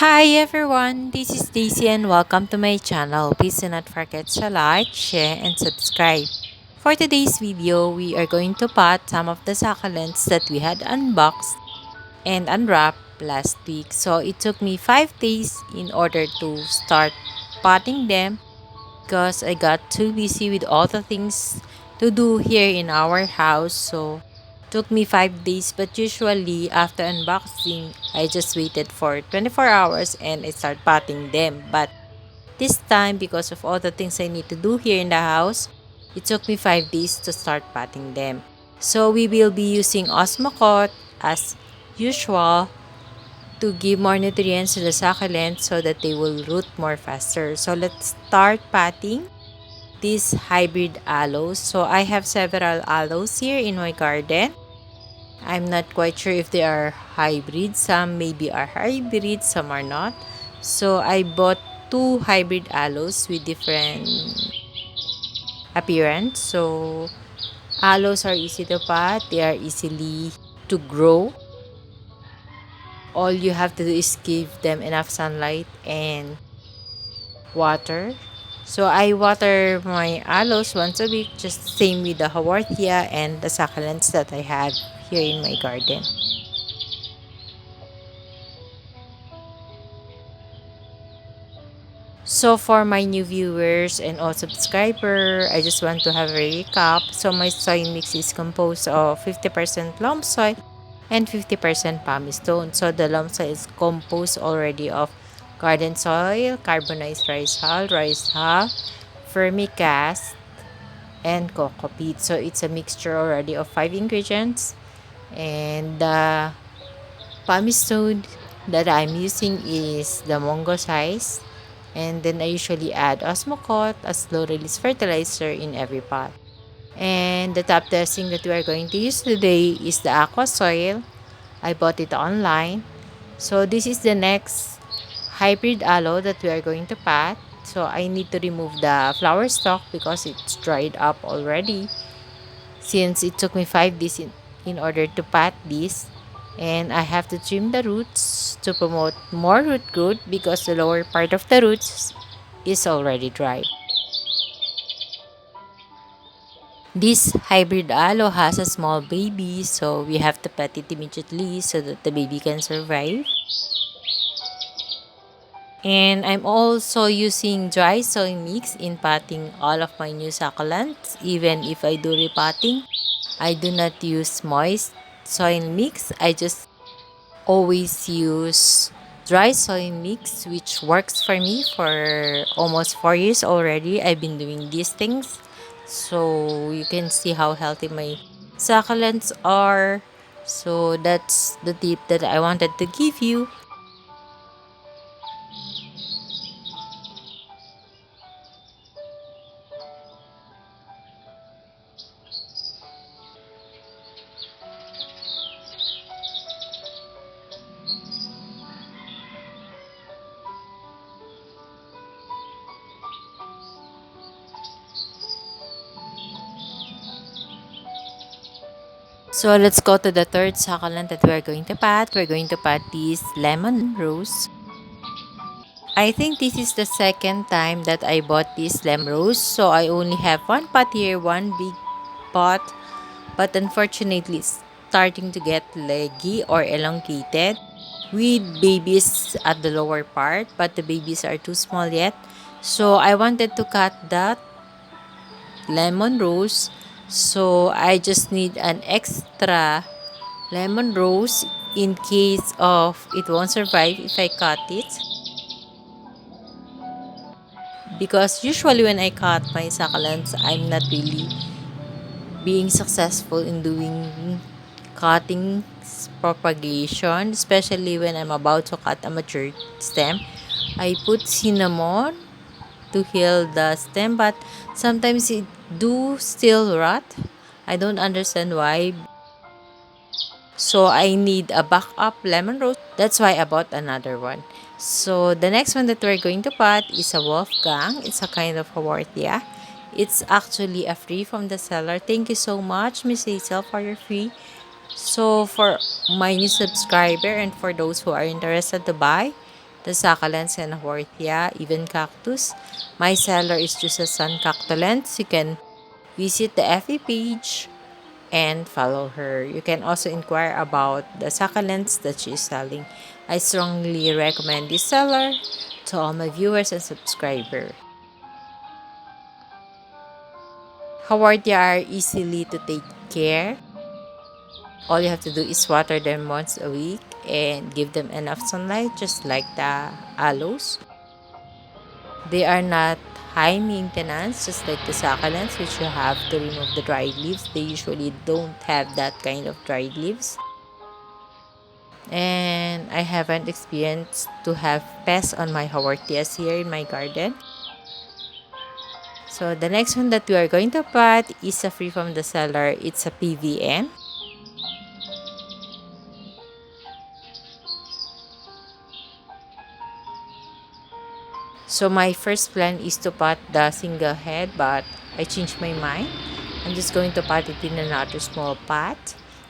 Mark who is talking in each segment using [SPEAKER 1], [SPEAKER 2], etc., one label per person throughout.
[SPEAKER 1] Hi everyone, this is Daisy and welcome to my channel. Please do not forget to like, share, and subscribe. For today's video, we are going to pot some of the succulents that we had unboxed and unwrapped last week. So it took me 5 days in order to start potting them because I got too busy with all the things to do here in our house. So took me 5 days, but usually after unboxing, I just waited for 24 hours and I start potting them. But this time, because of all the things I need to do here in the house, it took me 5 days to start potting them. So we will be using Osmocote as usual to give more nutrients to the succulents so that they will root more faster. So let's start potting these hybrid aloes. So I have several aloes here in my garden. I'm not quite sure if they are hybrid. Some maybe are hybrid, some are not. So I bought two hybrid aloes with different appearance. So aloes are easy to pot. They are easily to grow. All you have to do is give them enough sunlight and water. So I water my aloes once a week, just same with the haworthia and the succulents that I have here in my garden. So for my new viewers and all subscriber, I just want to have a recap. So my soil mix is composed of 50% loam soil and 50% pumice stone. So the loam soil is composed already of garden soil, carbonized rice hull, vermicast, and coco peat. So it's a mixture already of 5 ingredients. And the pumice stone that I'm using is the Mongo size. And then I usually add Osmocote as low release fertilizer in every pot. And the top testing that we are going to use today is the aqua soil. I bought it online. So this is the next hybrid aloe that we are going to pot. So I need to remove the flower stalk because it's dried up already. Since it took me 5 days in order to pot this. And I have to trim the roots to promote more root growth because the lower part of the roots is already dry. This hybrid aloe has a small baby, so we have to pet it immediately so that the baby can survive. And I'm also using dry soil mix in potting all of my new succulents. Even if I do repotting, I do not use moist soil mix. I just always use dry soil mix, which works for me for almost 4 years already. I've been doing these things. So you can see how healthy my succulents are. So that's the tip that I wanted to give you. So let's go to the third succulent that we're going to pat. We're going to pat this lemon rose. I think this is the second time that I bought this lemon rose. So I only have one pot here, one big pot. But unfortunately, it's starting to get leggy or elongated with babies at the lower part. But the babies are too small yet. So I wanted to cut that lemon rose. So I just need an extra lemon rose in case of it won't survive if I cut it, because usually when I cut my succulents, I'm not really being successful in doing cutting propagation, especially when I'm about to cut a mature stem. I put cinnamon to heal the stem, but sometimes it do still rot. I don't understand why. So I need a backup lemon rose. That's why I bought another one. So the next one that we're going to pot is a Wolfgang. It's a kind of haworthia. It's actually a free from the seller. Thank you so much, Miss Hazel, for your free. So for my new subscriber and for those who are interested to buy, the succulents and hortia, even cactus. My seller is Jhuzelson Cactulents. You can visit the FB page and follow her. You can also inquire about the succulents that she is selling. I strongly recommend this seller to all my viewers and subscribers. Hortia are easily to take care. All you have to do is water them once a week and give them enough sunlight, just like the aloes. They are not high maintenance, just like the succulents, which you have to remove the dried leaves. They usually don't have that kind of dried leaves. And I haven't experienced to have pests on my hortias here in my garden. So the next one that we are going to put is a free from the seller. It's a PVN. So my first plan is to pot the single head, but I changed my mind. I'm just going to pot it in another small pot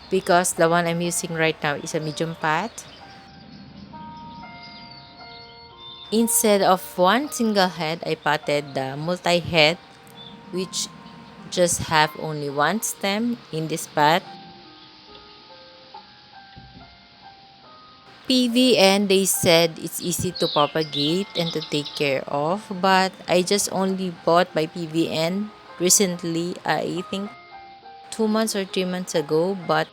[SPEAKER 1] because the one I'm using right now is a medium pot. Instead of one single head, I potted the multi-head, which just have only one stem in this pot. PVN, they said it's easy to propagate and to take care of, but I just only bought my PVN recently, I think 2 months or 3 months ago, but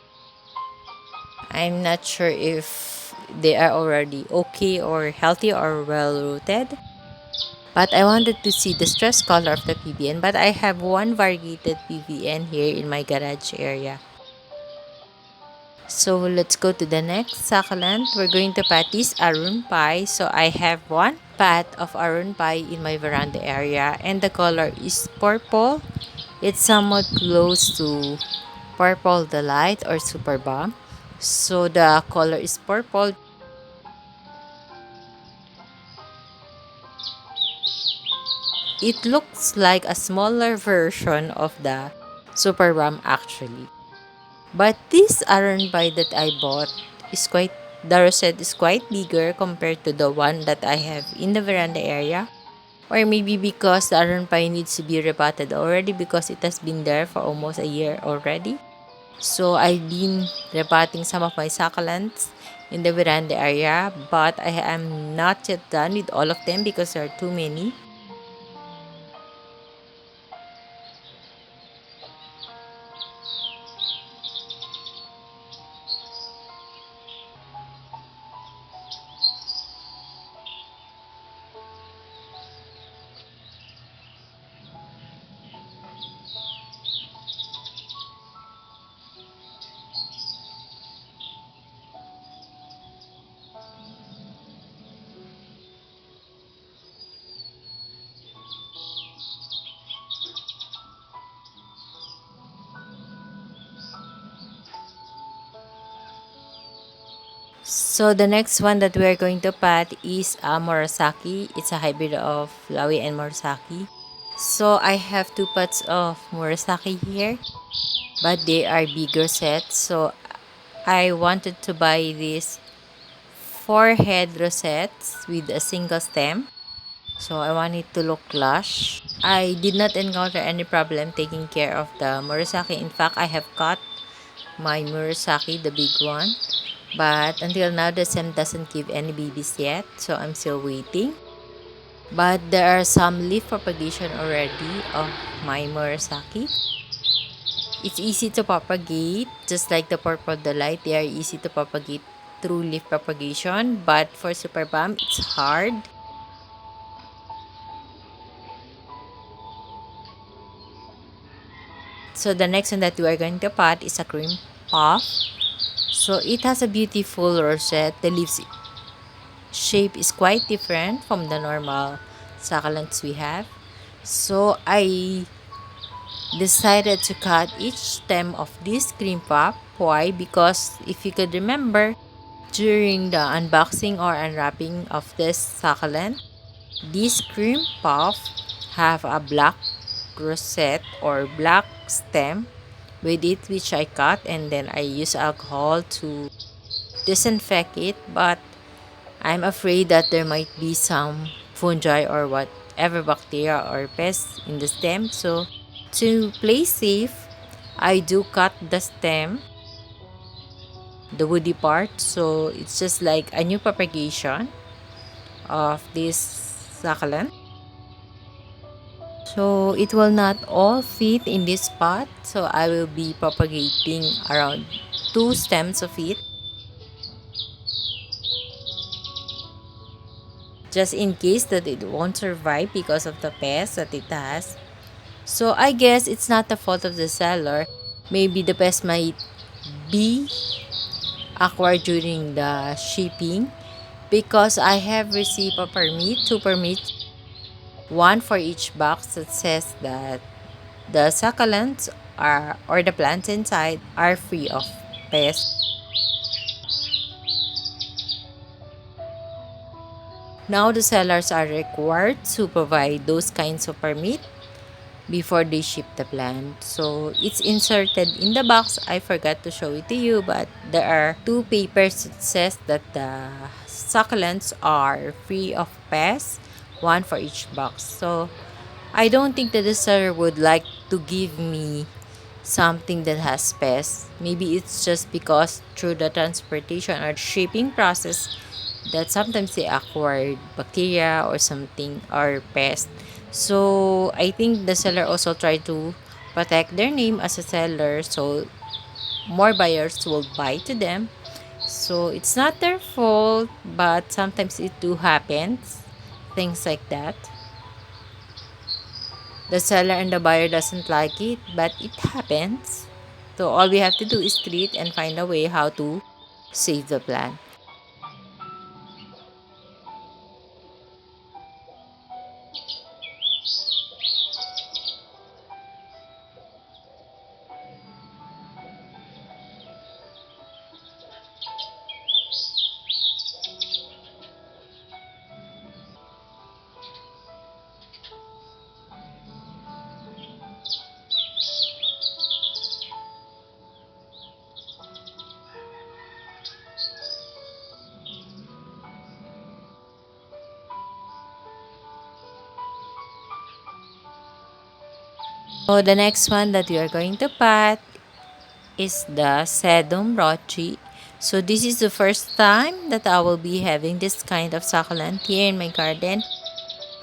[SPEAKER 1] I'm not sure if they are already okay or healthy or well rooted. But I wanted to see the stress color of the PVN, but I have one variegated PVN here in my garage area. So let's go to the next succulent. We're going to pat this aroon pie. So I have one pat of aroon pie in my veranda area and the color is purple. It's somewhat close to purple delight or super bomb. So the color is purple. It looks like a smaller version of the super bomb actually. But this aroon pie that I bought is quite, the rosette is quite bigger compared to the one that I have in the veranda area. Or maybe because the aroon pie needs to be repotted already because it has been there for almost a year already. So I've been repotting some of my succulents in the veranda area, but I am not yet done with all of them because there are too many. So the next one that we are going to pat is Murasaki. It's a hybrid of Lawi and Murasaki. So I have two pots of Murasaki here, but they are bigger sets. So I wanted to buy these 4 head rosettes with a single stem. So I want it to look lush. I did not encounter any problem taking care of the Murasaki. In fact, I have cut my Murasaki, the big one. But until now, the stem doesn't give any babies yet. So I'm still waiting. But there are some leaf propagation already of my Murasaki. It's easy to propagate, just like the purple delight. They are easy to propagate through leaf propagation. But for super balm, it's hard. So the next one that we are going to pot is a cream puff. So it has a beautiful rosette. The leaves shape is quite different from the normal succulents we have. So I decided to cut each stem of this cream puff. Why? Because if you could remember, during the unboxing or unwrapping of this succulent, this cream puff have a black rosette or black stem with it, which I cut and then I use alcohol to disinfect it. But I'm afraid that there might be some fungi or whatever bacteria or pests in the stem. So to play safe, I do cut the stem, the woody part. So it's just like a new propagation of this succulent. So it will not all fit in this pot. So I will be propagating around 2 stems of it, just in case that it won't survive because of the pest that it has. So I guess it's not the fault of the seller. Maybe the pest might be acquired during the shipping, because I have received a permit, two permits, one for each box that says that the succulents are, or the plants inside are free of pests. Now the sellers are required to provide those kinds of permit before they ship the plant. So it's inserted in the box. I forgot to show it to you, but there are two papers that says that the succulents are free of pests, one for each box. So I don't think that the seller would like to give me something that has pests. Maybe it's just because through the transportation or shipping process that sometimes they acquired bacteria or something or pest. So I think the seller also try to protect their name as a seller, so more buyers will buy to them. So it's not their fault, but sometimes it do happens, things like that. The seller and the buyer doesn't like it, but it happens. So all we have to do is treat and find a way how to save the plant. So the next one that we are going to pat is the sedum rochi. So this is the first time that I will be having this kind of succulent here in my garden.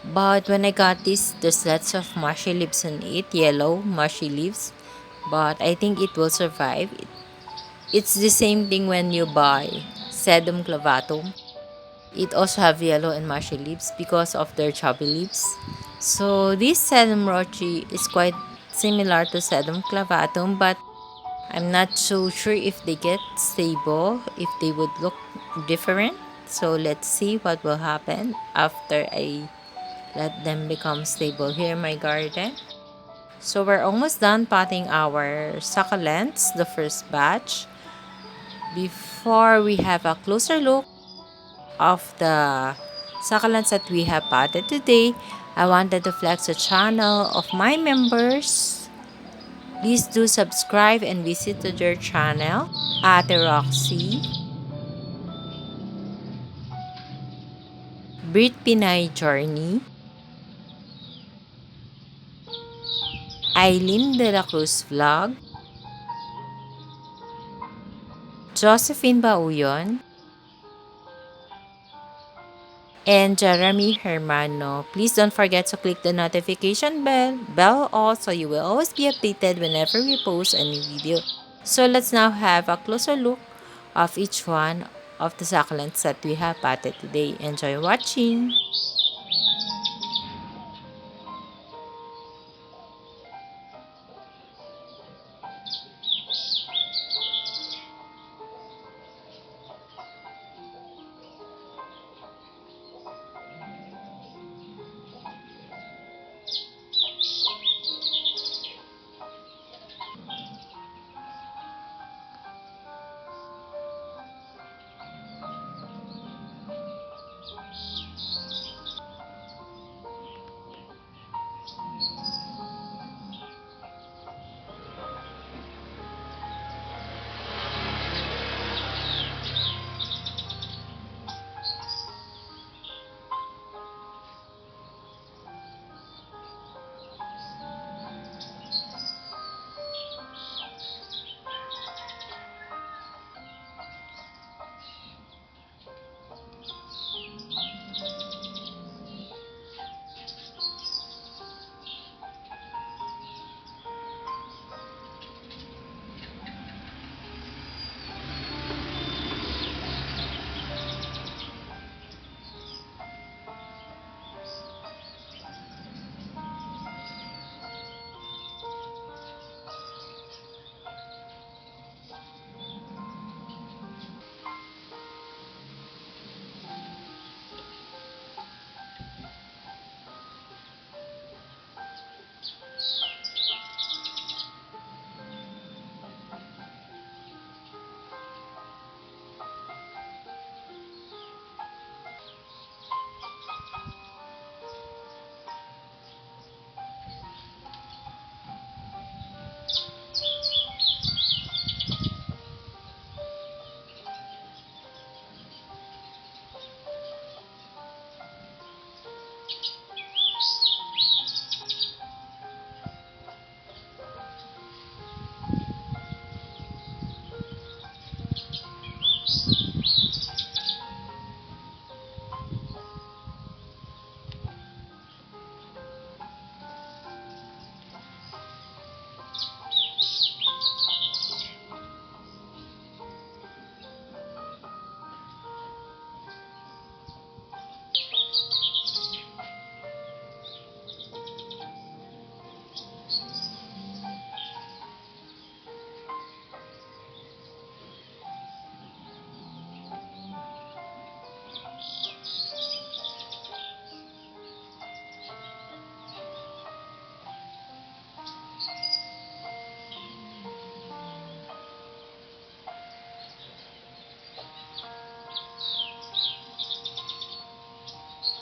[SPEAKER 1] But when I got this, there's lots of mushy leaves on it, yellow mushy leaves. But I think it will survive. It's the same thing when you buy sedum clavatum. It also have yellow and mushy leaves because of their chubby leaves. So this sedum rochi is quite similar to sedum clavatum, but I'm not so sure if they get stable, if they would look different. So let's see what will happen after I let them become stable here in my garden. So we're almost done potting our succulents, the first batch. Before we have a closer look of the succulents that we have potted today, I wanted to flex the channel of my members. Please do subscribe and visit to their channel, Ate Roxy, Brit Pinay Journey, Eileen De La Cruz Vlog, Josephine Bauyon, and Jeremy Hermano. Please don't forget to click the notification bell also, you will always be updated whenever we post a new video. So let's now have a closer look of each one of the succulents that we have potted today. Enjoy watching!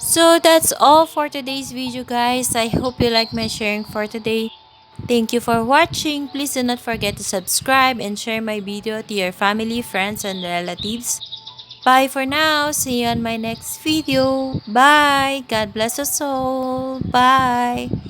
[SPEAKER 1] So that's all for today's video, guys. I hope you like my sharing for today. Thank you for watching. Please do not forget to subscribe and share my video to your family, friends, and relatives. Bye for now. See you on my next video. Bye. God bless us all. Bye.